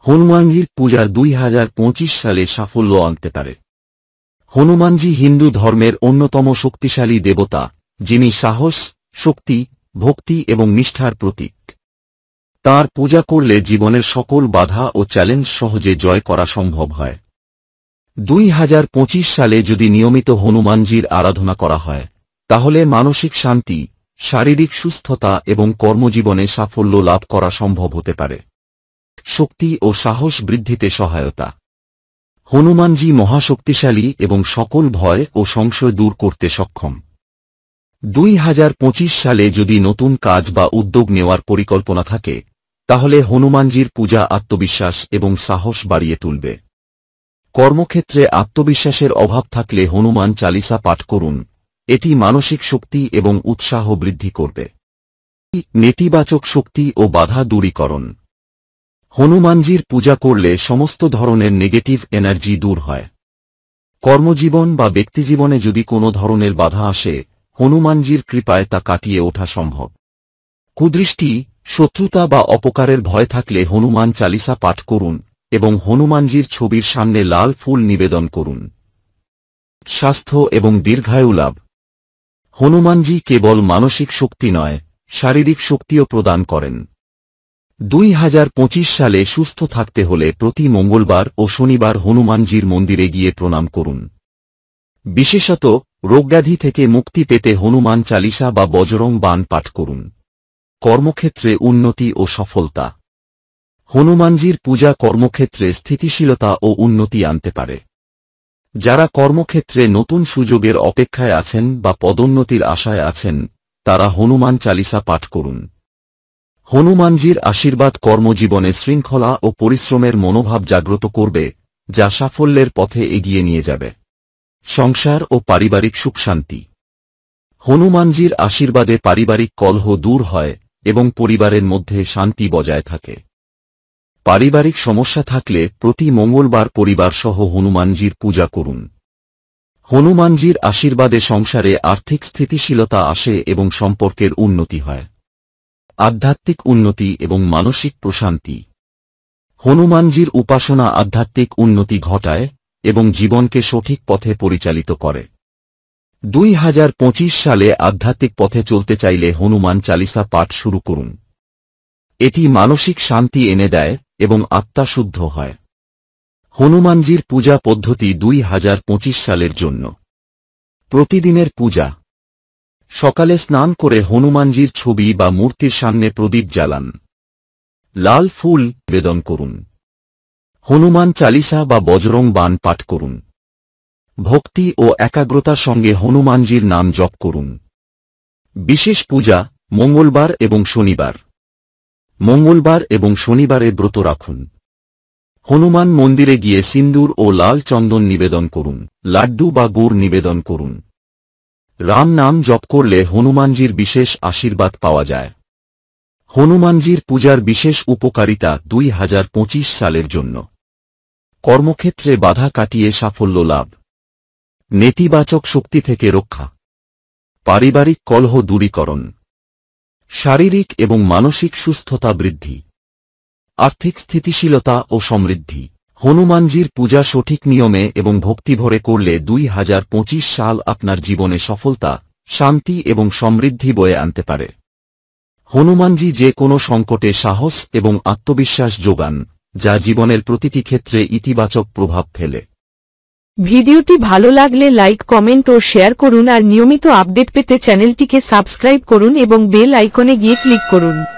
হনুমানজির পূজা 2025 সালে সাফল্য আনতে পারে। হনুমানজি হিন্দু ধর্মের অন্যতম শক্তিশালী দেবতা, যিনি সাহস, শক্তি, ভক্তি এবং নিষ্ঠার প্রতীক। তাঁর পূজা করলে জীবনের সকল বাধা ও চ্যালেঞ্জ সহজে জয় করা সম্ভব হয়। 2025 সালে যদি নিয়মিত হনুমানজির আরাধনা করা হয়, তাহলে মানসিক শান্তি, শারীরিক সুস্থতা এবং কর্মজীবনে সাফল্য লাভ করা সম্ভব হতে পারে। শক্তি ও সাহস বৃদ্ধিতে সহায়তা। হনুমানজি মহাশক্তিশালী এবং সকল ভয় ও সংশয় দূর করতে সক্ষম। 2025 সালে যদি নতুন কাজ বা উদ্যোগ নেওয়ার পরিকল্পনা থাকে, তাহলে হনুমানজির পূজা আত্মবিশ্বাস এবং সাহস বাড়িয়ে তুলবে। কর্মক্ষেত্রে আত্মবিশ্বাসের অভাব থাকলে হনুমান চালিসা পাঠ করুন, এটি মানসিক শক্তি এবং উৎসাহ বৃদ্ধি করবে। নেতিবাচক শক্তি ও বাধা দূরীকরণ। হনুমানজির পূজা করলে সমস্ত ধরনের নেগেটিভ এনার্জি দূর হয়। কর্মজীবন বা ব্যক্তিজীবনে যদি কোনো ধরনের বাধা আসে, হনুমানজির কৃপায় তা কাটিয়ে ওঠা সম্ভব। কুদৃষ্টি, শত্রুতা বা অপকারের ভয় থাকলে হনুমান চালিসা পাঠ করুন এবং হনুমানজির ছবির সামনে লাল ফুল নিবেদন করুন। স্বাস্থ্য এবং দীর্ঘায়ু লাভ। হনুমানজি কেবল মানসিক শক্তি নয়, শারীরিক শক্তিও প্রদান করেন। 2025 সালে সুস্থ থাকতে হলে প্রতি মঙ্গলবার ও শনিবার হনুমানজির মন্দিরে গিয়ে প্রণাম করুন। বিশেষত রোগব্যাধি থেকে মুক্তি পেতে হনুমান চালিসা বা বজরং বাণ পাঠ করুন। কর্মক্ষেত্রে উন্নতি ও সফলতা। হনুমানজির পূজা কর্মক্ষেত্রে স্থিতিশীলতা ও উন্নতি আনতে পারে। যারা কর্মক্ষেত্রে নতুন সুযোগের অপেক্ষায় আছেন বা পদোন্নতির আশায় আছেন, তারা হনুমান চালিসা পাঠ করুন। হনুমানজির আশীর্বাদ কর্মজীবনে শৃঙ্খলা ও পরিশ্রমের মনোভাব জাগ্রত করবে, যা সাফল্যের পথে এগিয়ে নিয়ে যাবে। সংসার ও পারিবারিক সুখশান্তি। হনুমানজির আশীর্বাদে পারিবারিক কলহ দূর হয় এবং পরিবারের মধ্যে শান্তি বজায় থাকে। পারিবারিক সমস্যা থাকলে প্রতি মঙ্গলবার পরিবারসহ হনুমানজির পূজা করুন। হনুমানজির আশীর্বাদে সংসারে আর্থিক স্থিতিশীলতা আসে এবং সম্পর্কের উন্নতি হয়। আধ্যাত্মিক উন্নতি এবং মানসিক প্রশান্তি। হনুমানজির উপাসনা আধ্যাত্মিক উন্নতি ঘটায় এবং জীবনকে সঠিক পথে পরিচালিত করে। 2025 সালে আধ্যাত্মিক পথে চলতে চাইলে হনুমান চালিসা পাঠ শুরু করুন। এটি মানসিক শান্তি এনে দেয় এবং আত্মা শুদ্ধ হয়। হনুমানজির পূজা পদ্ধতি 2025 সালের জন্য। প্রতিদিনের পূজা। সকালে স্নান করে হনুমানজির ছবি বা মূর্তির সামনে প্রদীপ জ্বালান। লাল ফুল নিবেদন করুন। হনুমান চালিসা বা বজরং বাণ পাঠ করুন। ভক্তি ও একাগ্রতার সঙ্গে হনুমানজির নাম জপ করুন। বিশেষ পূজা মঙ্গলবার এবং শনিবার। মঙ্গলবার এবং শনিবারে ব্রত রাখুন। হনুমান মন্দিরে গিয়ে সিন্দুর ও লাল চন্দন নিবেদন করুন। লাড্ডু বা গুড় নিবেদন করুন। রাম নাম জপ করলে হনুমানজির বিশেষ আশীর্বাদ পাওয়া যায়। হনুমানজির পূজার বিশেষ উপকারিতা 2025 সালের জন্য। কর্মক্ষেত্রে বাধা কাটিয়ে সাফল্য লাভ। নেতিবাচক শক্তি থেকে রক্ষা। পারিবারিক কলহ দূরীকরণ। শারীরিক এবং মানসিক সুস্থতা বৃদ্ধি। আর্থিক স্থিতিশীলতা ও সমৃদ্ধি। হনুমানজির পূজা সঠিক নিয়মে এবং ভক্তিভরে করলে 2025 সাল আপনার জীবনে সফলতা, শান্তি এবং সমৃদ্ধি বয়ে আনতে পারে। হনুমানজি যে কোনো সংকটে সাহস এবং আত্মবিশ্বাস যোগান, যা জীবনের প্রতিটি ক্ষেত্রে ইতিবাচক প্রভাব ফেলে। ভিডিওটি ভালো লাগলে লাইক, কমেন্ট ও শেয়ার করুন আর নিয়মিত আপডেট পেতে চ্যানেলটিকে সাবস্ক্রাইব করুন এবং বেল আইকনে গিয়ে ক্লিক করুন।